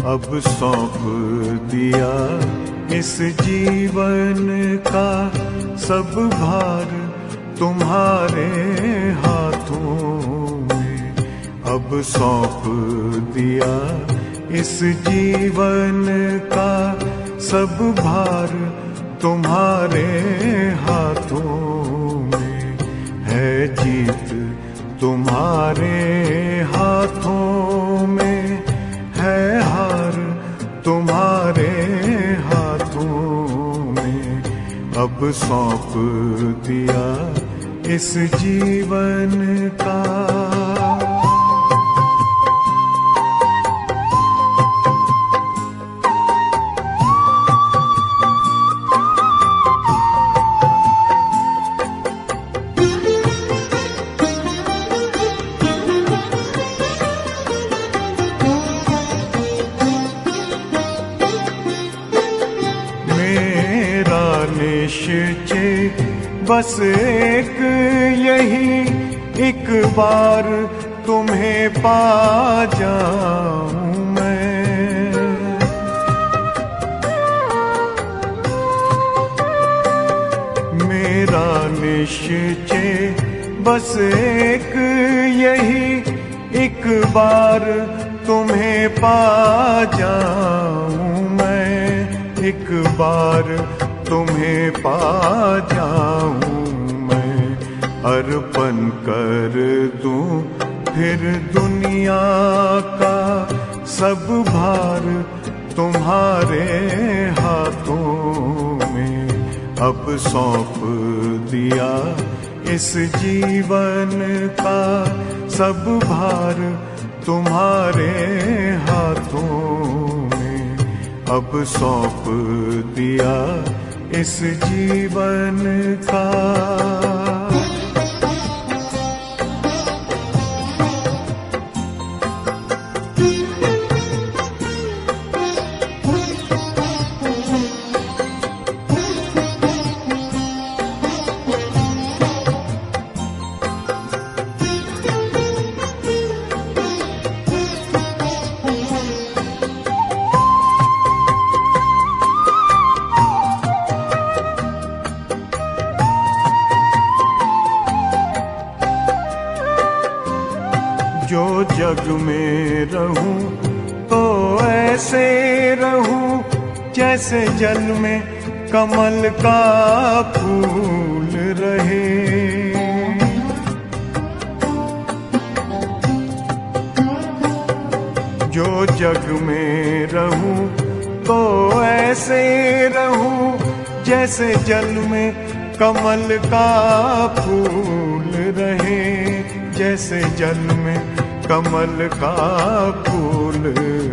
अब सौंप दिया इस जीवन का सब भार तुम्हारे हाथों में। अब सौंप दिया इस जीवन का सब भार तुम्हारे हाथों में। है जीत तुम्हारे हाथों में, है हार तुम्हारे हाथों में। अब सौंप दिया इस जीवन का। निश्चय बस एक यही, एक बार तुम्हें पा जाऊं मैं। मेरा निश्चय बस एक यही, एक बार तुम्हें पा जाऊं मैं। एक बार तुम्हें पा जाऊं मैं। अर्पण कर दूं फिर दुनिया का सब भार तुम्हारे हाथों में। अब सौंप दिया इस जीवन का सब भार तुम्हारे हाथों में। अब सौंप दिया इस जीवन का। जो जग में रहूं तो ऐसे रहूं जैसे जल में कमल का फूल रहे। जो जग में रहूं तो ऐसे रहूं जैसे जल में कमल का फूल रहे। जैसे जल में कमल का फूल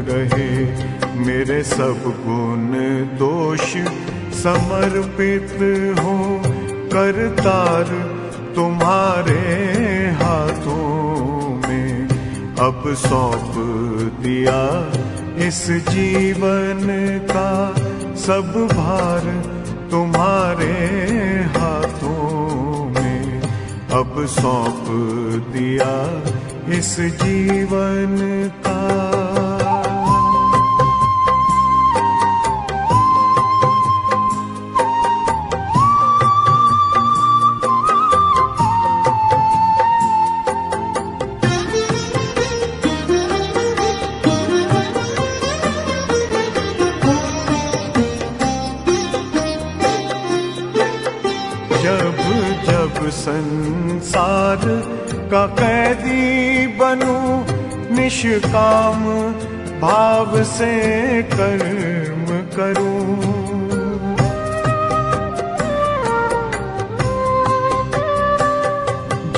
रहे। मेरे सब गुण दोष समर्पित हो करतार तुम्हारे हाथों में। अब सौंप दिया इस जीवन का सब भार तुम्हारे हाथों में। अब सौंप दिया इस जीवन का। जब जब संसार का कैदी बनूं निष्काम भाव से कर्म करूं।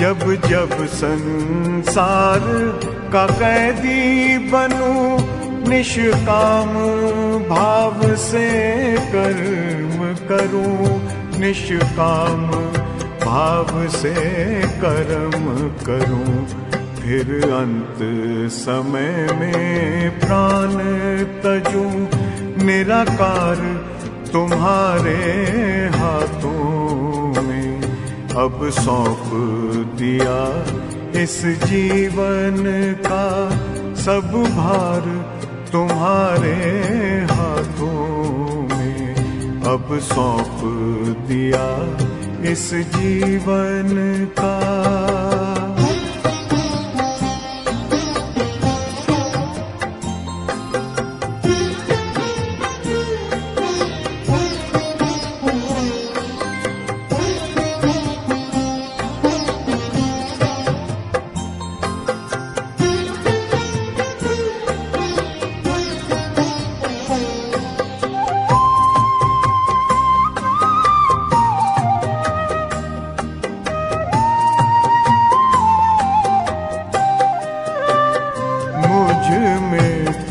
जब जब संसार का कैदी बनूं निष्काम भाव से कर्म करूं। निष्काम भाव से कर्म करूं। फिर अंत समय में प्राण तजूं निराकार तुम्हारे हाथों में। अब सौंप दिया इस जीवन का सब भार तुम्हारे हाथों में अब सौंप दिया इस जीवन का।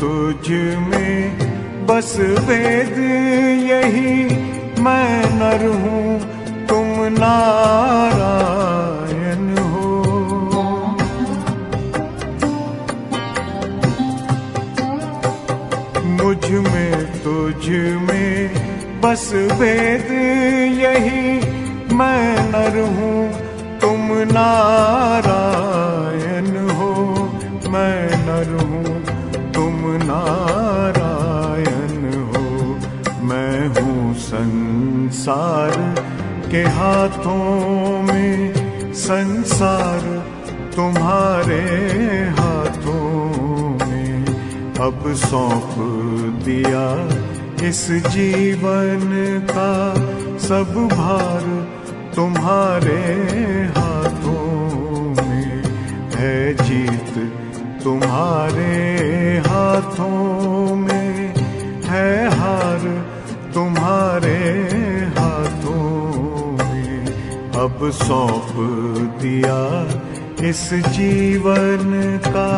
तुझ में बस वेद यही, मैं नर हूँ तुम नारायण हो। मुझ में तुझ में बस वेद यही, मैं नर हूँ तुम नारायण हो। मैं नर हूँ तुम नारायण हो। मैं हूँ संसार के हाथों में, संसार तुम्हारे हाथों में अब सौंप दिया इस जीवन का। सब भार तुम्हारे हाथों में है, जीत तुम्हारे हाथों में है, हार तुम्हारे हाथों में अब सौंप दिया इस जीवन का।